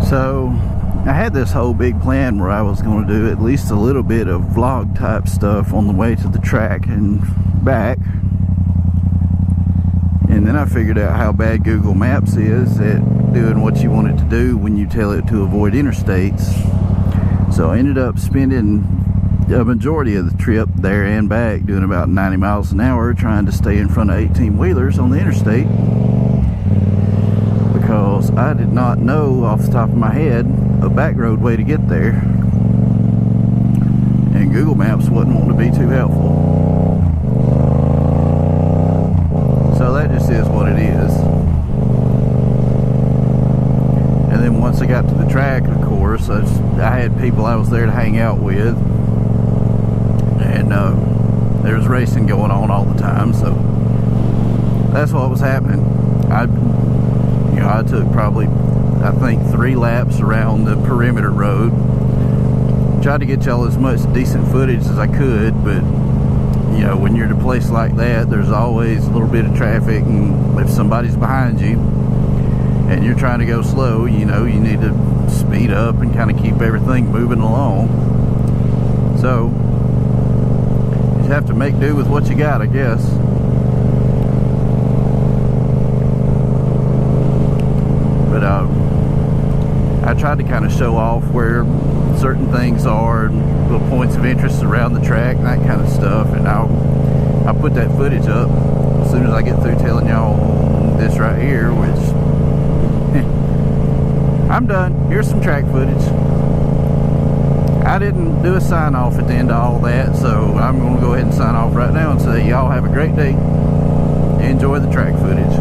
So I had this whole big plan where I was going to do at least a little bit of vlog type stuff on the way to the track and back. And then I figured out how bad Google Maps is at doing what you want it to do when you tell it to avoid interstates. So I ended up spending a majority of the trip there and back doing about 90 miles an hour trying to stay in front of 18-wheelers on the interstate, because I did not know off the top of my head a back road way to get there, and Google Maps wasn't wanting to be too helpful. So that just is what it is. And then once I got to the track, of course, I had people I was there to hang out with, and there was racing going on all the time, so that's what was happening. I took probably, I think, 3 laps around the perimeter road. Tried to get y'all as much decent footage as I could, but you know, when you're at a place like that, there's always a little bit of traffic, and if somebody's behind you and you're trying to go slow, you know, you need to speed up and kind of keep everything moving along. So you just have to make do with what you got, I guess. But I tried to kind of show off where certain things are, and little points of interest around the track and that kind of stuff, and I'll put that footage up as soon as I get through telling y'all this right here, which I'm done. Here's some track footage. I didn't do a sign off at the end of all that, so I'm going to go ahead and sign off right now and say y'all have a great day. Enjoy the track footage.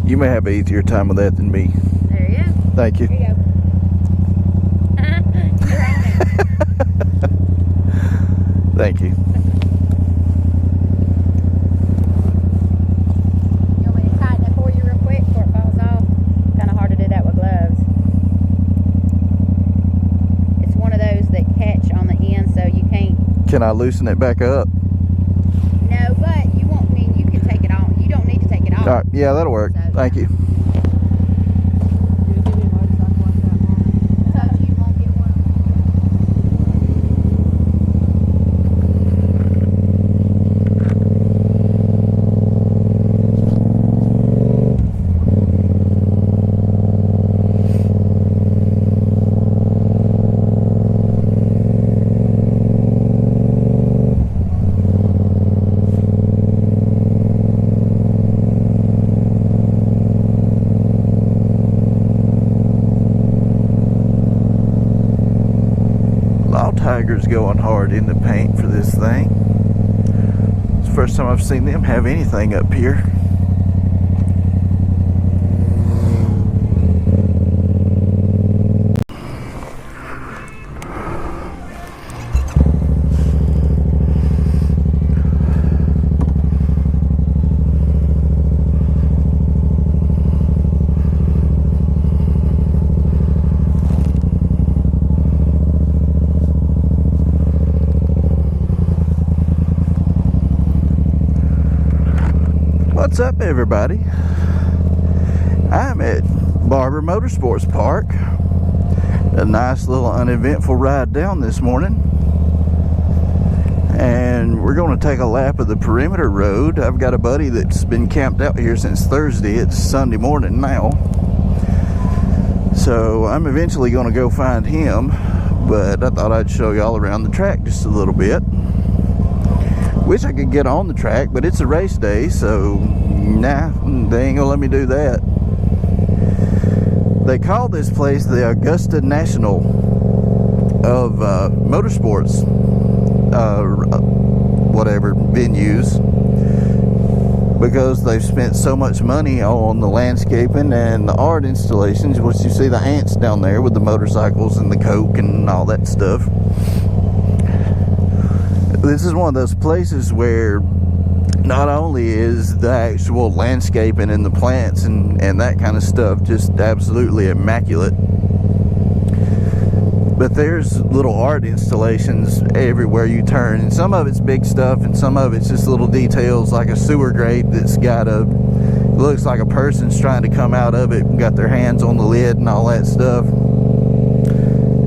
You may have an easier time with that than me. There you go. Thank you. There you go. Thank you. You want me to tighten it for you real quick before it falls off? Kind of hard to do that with gloves. It's one of those that catch on the end, so you can't. Can I loosen it back up? No, but you won't mean you can take it off. You don't need to take it off. All right, yeah, that'll work. So, thank you. Tiger's going hard in the paint for this thing. It's the first time I've seen them have anything up here. What's up, everybody? I'm at Barber Motorsports Park. A nice little uneventful ride down this morning. And we're going to take a lap of the perimeter road. I've got a buddy that's been camped out here since Thursday. It's Sunday morning now. So I'm eventually going to go find him. But I thought I'd show y'all around the track just a little bit. Wish I could get on the track, but it's a race day, so nah, they ain't gonna let me do that. They call this place the Augusta National of motorsports, whatever, venues, because they've spent so much money on the landscaping and the art installations, which you see the ants down there with the motorcycles and the Coke and all that stuff. This is one of those places where not only is the actual landscaping and the plants and that kind of stuff just absolutely immaculate, but there's little art installations everywhere you turn, and some of it's big stuff and some of it's just little details, like a sewer grate that's got looks like a person's trying to come out of it and got their hands on the lid and all that stuff.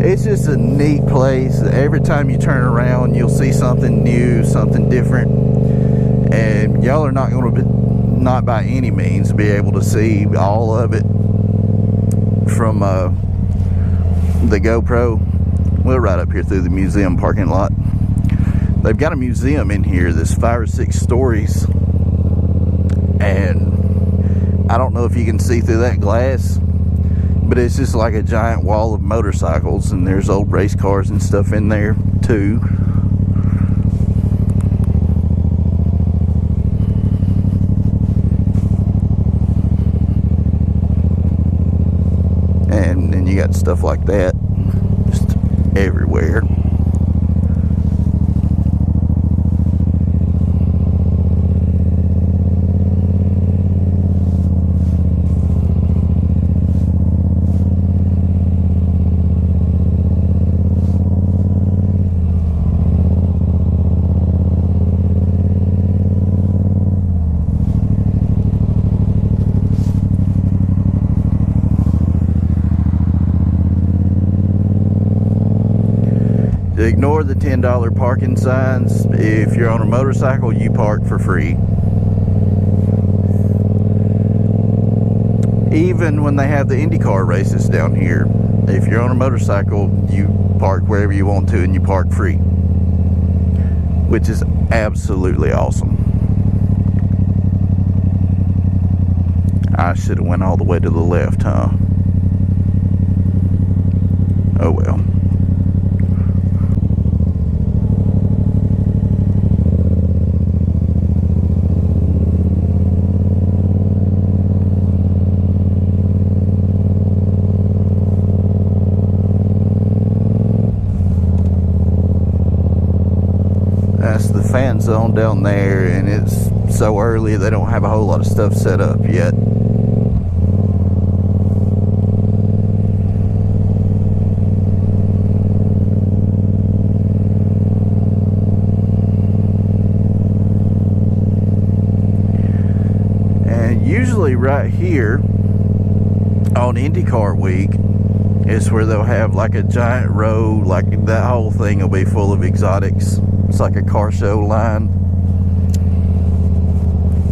It's just a neat place. Every time you turn around, you'll see something new, something different. And y'all are not going to not by any means be able to see all of it from the GoPro. We're right up here through the museum parking lot. They've got a museum in here that's 5 or 6 stories. And I don't know if you can see through that glass, but it's just like a giant wall of motorcycles, and there's old race cars and stuff in there too. And then you got stuff like that just everywhere. Ignore the $10 parking signs. If you're on a motorcycle, you park for free. Even when they have the IndyCar races down here, if you're on a motorcycle, you park wherever you want to and you park free, which is absolutely awesome. I should have went all the way to the left, huh? Oh well. That's the fan zone down there, and it's so early they don't have a whole lot of stuff set up yet. And usually right here on IndyCar week is where they'll have like a giant row, like that whole thing will be full of exotics. It's like a car show line.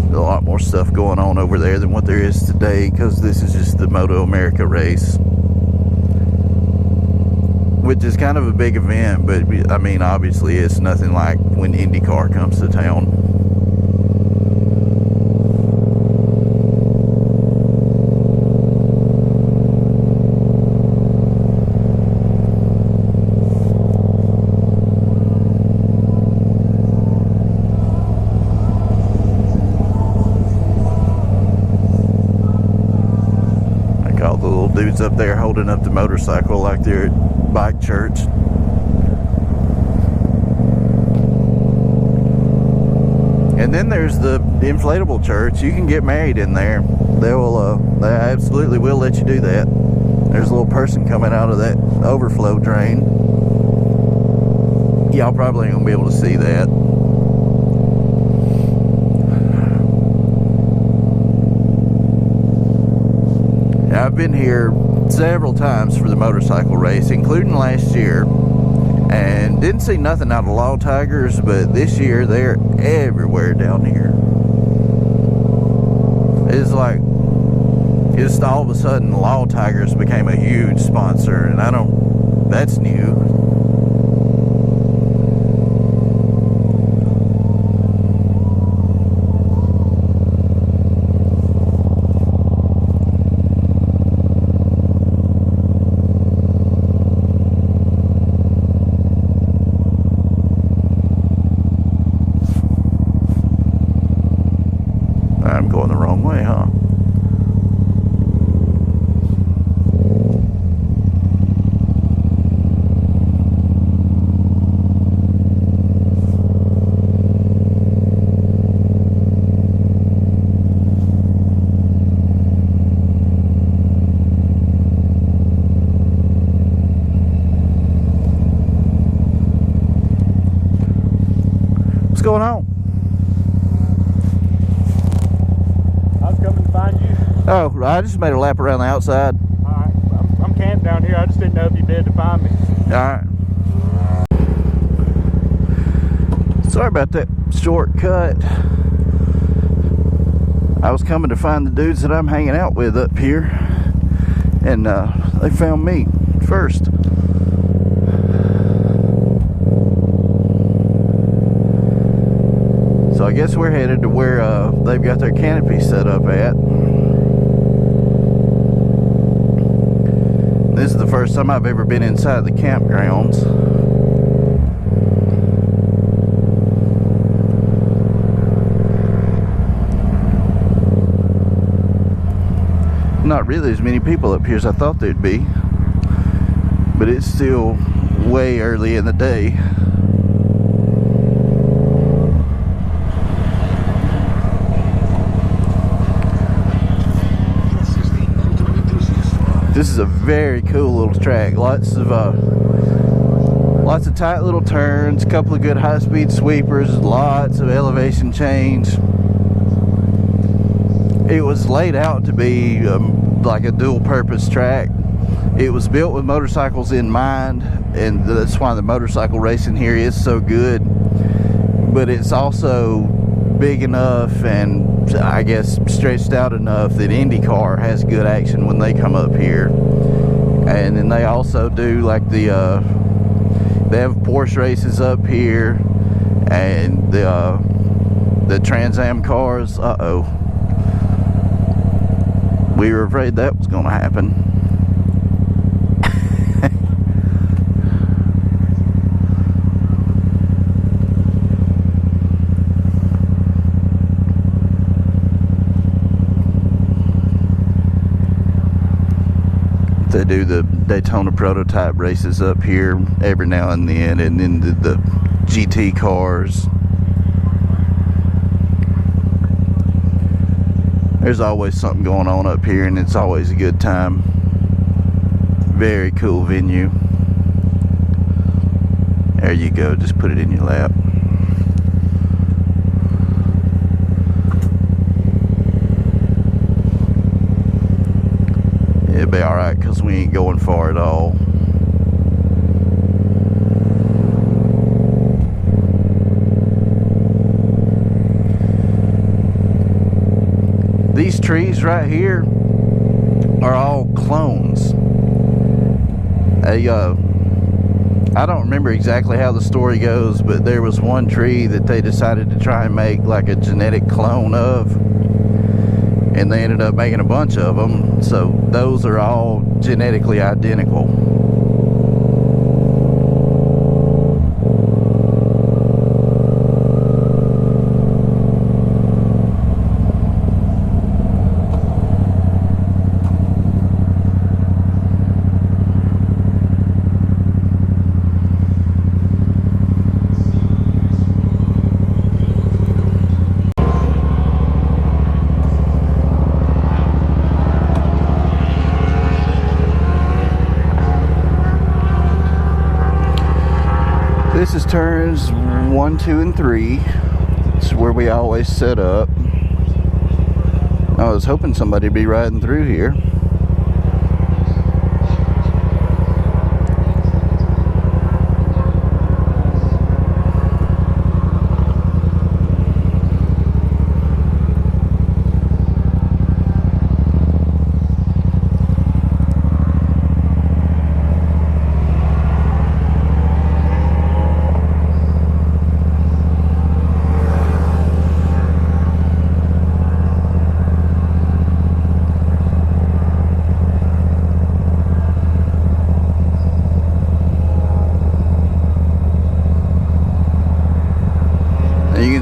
There's a lot more stuff going on over there than what there is today, because this is just the MotoAmerica race, which is kind of a big event, but I mean, obviously it's nothing like when IndyCar comes to town. Dudes up there holding up the motorcycle like they're at bike church. And then there's the inflatable church. You can get married in there. They absolutely will let you do that. There's a little person coming out of that overflow drain. Y'all probably ain't gonna be able to see that. I've been here several times for the motorcycle race, including last year, and didn't see nothing out of law tigers, but this year they're everywhere down here. It's like just all of a sudden law tigers became a huge sponsor, and that's new. I'm going the wrong way, huh? What's going on? Oh, I just made a lap around the outside. Alright, I'm camped down here. I just didn't know if you'd be able to find me. Alright. Sorry about that shortcut. I was coming to find the dudes that I'm hanging out with up here, and they found me first. So I guess we're headed to where they've got their canopy set up at. This is the first time I've ever been inside the campgrounds. Not really as many people up here as I thought there'd be, but it's still way early in the day. This is a very cool little track. Lots of tight little turns, a couple of good high-speed sweepers, lots of elevation change. It was laid out to be like a dual-purpose track. It was built with motorcycles in mind, and that's why the motorcycle racing here is so good. But it's also big enough and I guess stretched out enough that IndyCar has good action when they come up here. And then they also do like they have Porsche races up here, and the Trans Am cars. We were afraid that was going to happen. They do the Daytona prototype races up here every now and then the GT cars. There's always something going on up here, and it's always a good time. Very cool venue. There you go, just put it in your lap. It'll be alright because we ain't going far at all. These trees right here are all clones. I don't remember exactly how the story goes, but there was one tree that they decided to try and make like a genetic clone of, and they ended up making a bunch of them. So those are all genetically identical. This is turns 1, 2, and 3. It's where we always set up. I was hoping somebody'd be riding through here.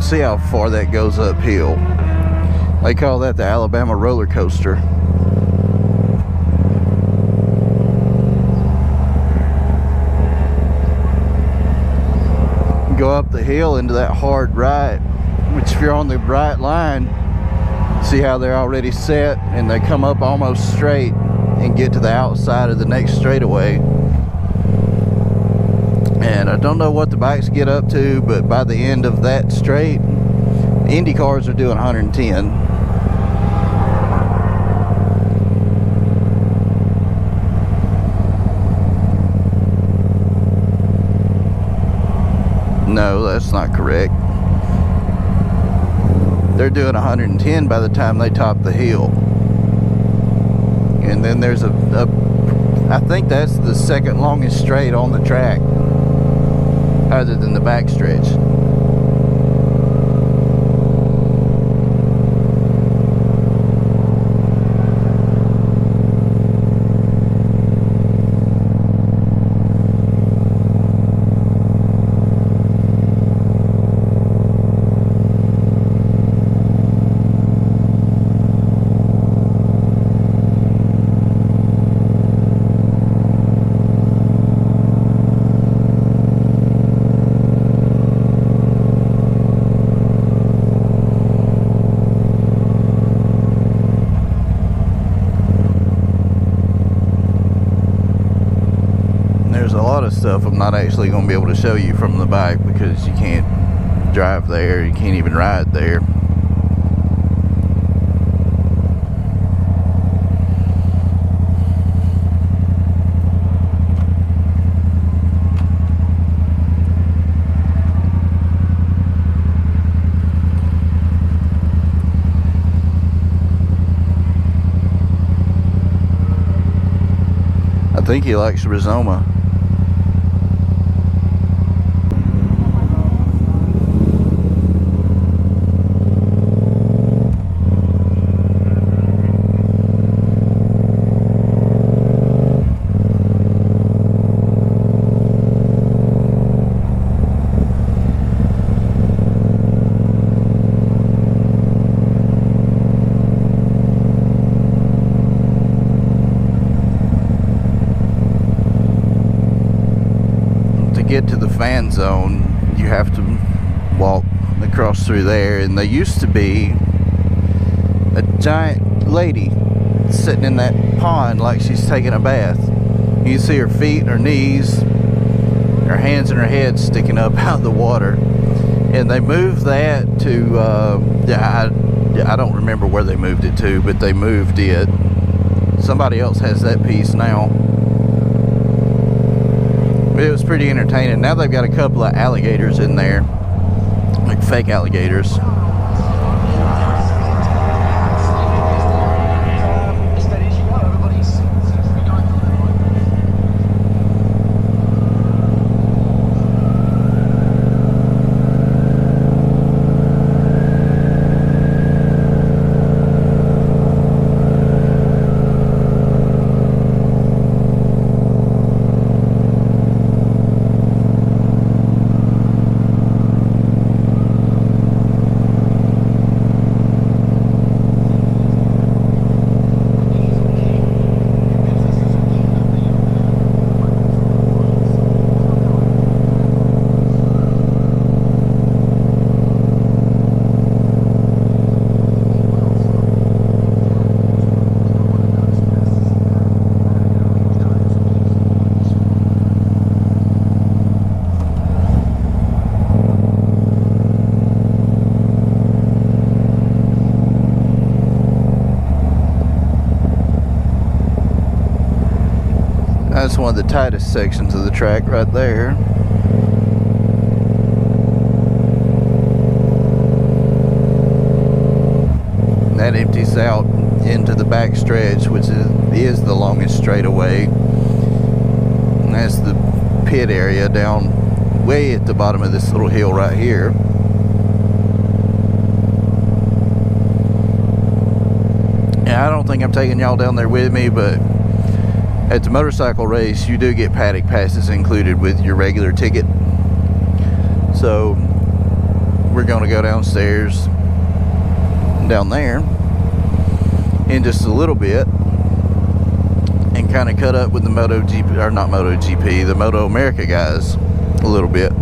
see how far that goes uphill. They call that the Alabama roller coaster. Go up the hill into that hard right, which if you're on the right line, see how they're already set and they come up almost straight and get to the outside of the next straightaway. And I don't know what the bikes get up to, but by the end of that straight, Indy cars are doing 110. No, that's not correct. They're doing 110 by the time they top the hill. And then there's I think that's the second longest straight on the track, other than the back stretch. Stuff I'm not actually going to be able to show you from the bike because you can't drive there, you can't even ride there. I think he likes Rizoma. Get to the fan zone, you have to walk across through there, and there used to be a giant lady sitting in that pond like she's taking a bath. You can see her feet and her knees, her hands and her head sticking up out of the water. And they moved that to I don't remember where they moved it to, but they moved it. Somebody else has that piece now. It was pretty entertaining. Now they've got a couple of alligators in there, like fake alligators. That's one of the tightest sections of the track right there. And that empties out into the back stretch, which is the longest straightaway. And that's the pit area down way at the bottom of this little hill right here. And I don't think I'm taking y'all down there with me, but at the motorcycle race, you do get paddock passes included with your regular ticket. So we're going to go downstairs, down there, in just a little bit, and kind of cut up with the MotoGP, or not MotoGP, the MotoAmerica guys a little bit.